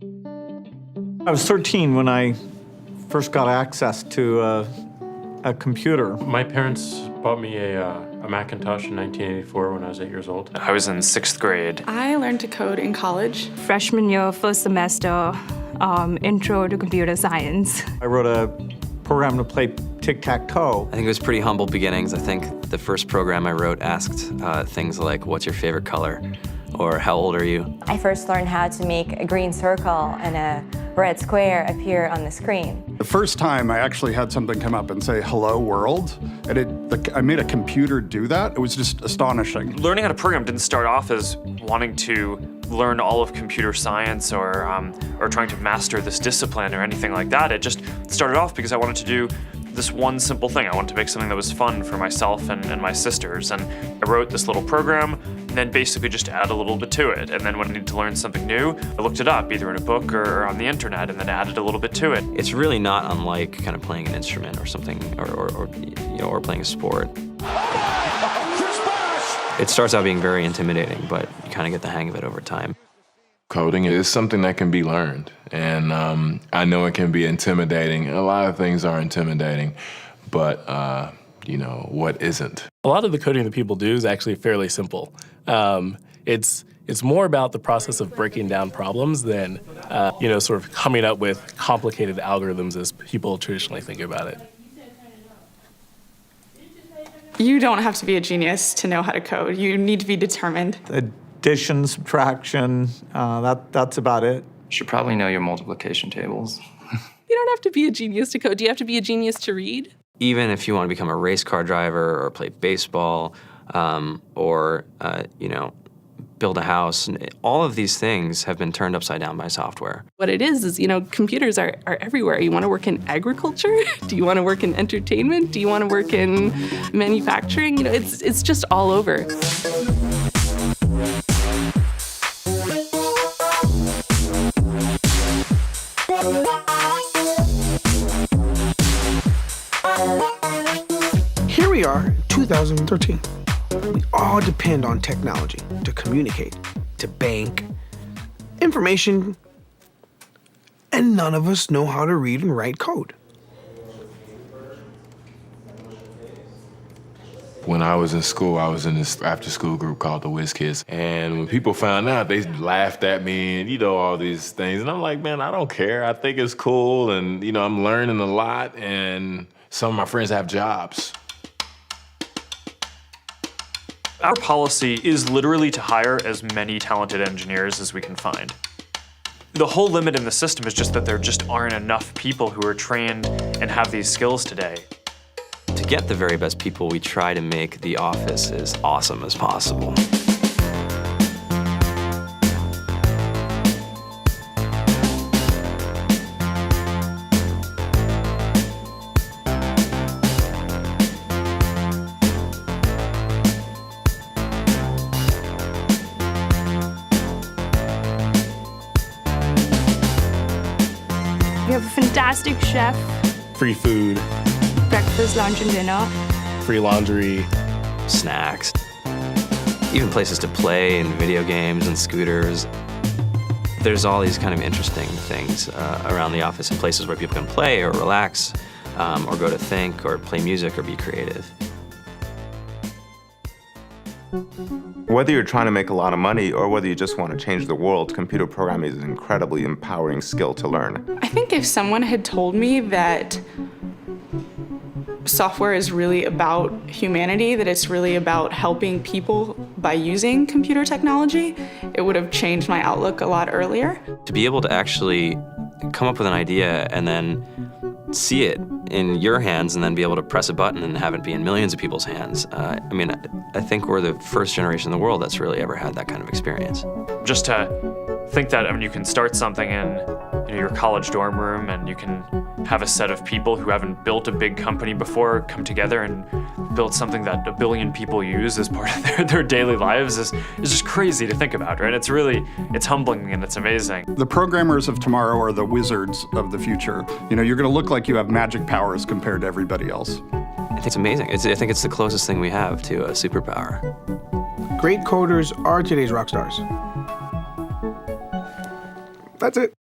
I was 13 when I first got access to a computer. My parents bought me a Macintosh in 1984 when I was 8 years old. I was in 6th grade. I learned to code in college. Freshman year, first semester, intro to computer science. I wrote a program to play tic-tac-toe. I think it was pretty humble beginnings. I think the first program I wrote asked things like, what's your favorite color? Or how old are you? I first learned how to make a green circle and a red square appear on the screen. The first time I actually had something come up and say, hello world, and I made a computer do that. It was just astonishing. Learning how to program didn't start off as wanting to learn all of computer science or trying to master this discipline or anything like that. It just started off because I wanted to do this one simple thing. I wanted to make something that was fun for myself and my sisters. And I wrote this little program and then basically just add a little bit to it. And then when I needed to learn something new, I looked it up either in a book or on the internet and then added a little bit to it. It's really not unlike kind of playing an instrument or something, or playing a sport. It starts out being very intimidating, but you kind of get the hang of it over time. Coding is something that can be learned, and I know it can be intimidating. A lot of things are intimidating, but what isn't? A lot of the coding that people do is actually fairly simple. It's more about the process of breaking down problems than sort of coming up with complicated algorithms as people traditionally think about it. You don't have to be a genius to know how to code. You need to be determined. Addition, subtraction, that's about it. You should probably know your multiplication tables. You don't have to be a genius to code. Do you have to be a genius to read? Even if you want to become a race car driver or play baseball or build a house, all of these things have been turned upside down by software. What it is, computers are everywhere. You want to work in agriculture? Do you want to work in entertainment? Do you want to work in manufacturing? It's just all over. Here we are, 2013. We all depend on technology to communicate, to bank, information, and none of us know how to read and write code. When I was in school, I was in this after-school group called the Whiz Kids. And when people found out, they laughed at me and, all these things. And I'm like, man, I don't care. I think it's cool. And, I'm learning a lot. And some of my friends have jobs. Our policy is literally to hire as many talented engineers as we can find. The whole limit in the system is just that there just aren't enough people who are trained and have these skills today. To get the very best people, we try to make the office as awesome as possible. We have a fantastic chef, Free food, breakfast, lunch, and dinner. free laundry. Snacks, even places to play and video games and scooters. There's all these kind of interesting things around the office and places where people can play or relax or go to think or play music or be creative. Whether you're trying to make a lot of money or whether you just want to change the world, computer programming is an incredibly empowering skill to learn. I think if someone had told me that software is really about humanity, that it's really about helping people by using computer technology, it would have changed my outlook a lot earlier. To be able to actually come up with an idea and then see it in your hands and then be able to press a button and have it be in millions of people's hands. I think we're the first generation in the world that's really ever had that kind of experience. Just to think that, you can start something in your college dorm room and you can have a set of people who haven't built a big company before come together and build something that 1 billion people use as part of their daily lives is just crazy to think about, right? It's humbling and it's amazing. The programmers of tomorrow are the wizards of the future. You're going to look like you have magic powers compared to everybody else. I think it's amazing. I think it's the closest thing we have to a superpower. Great coders are today's rock stars. That's it.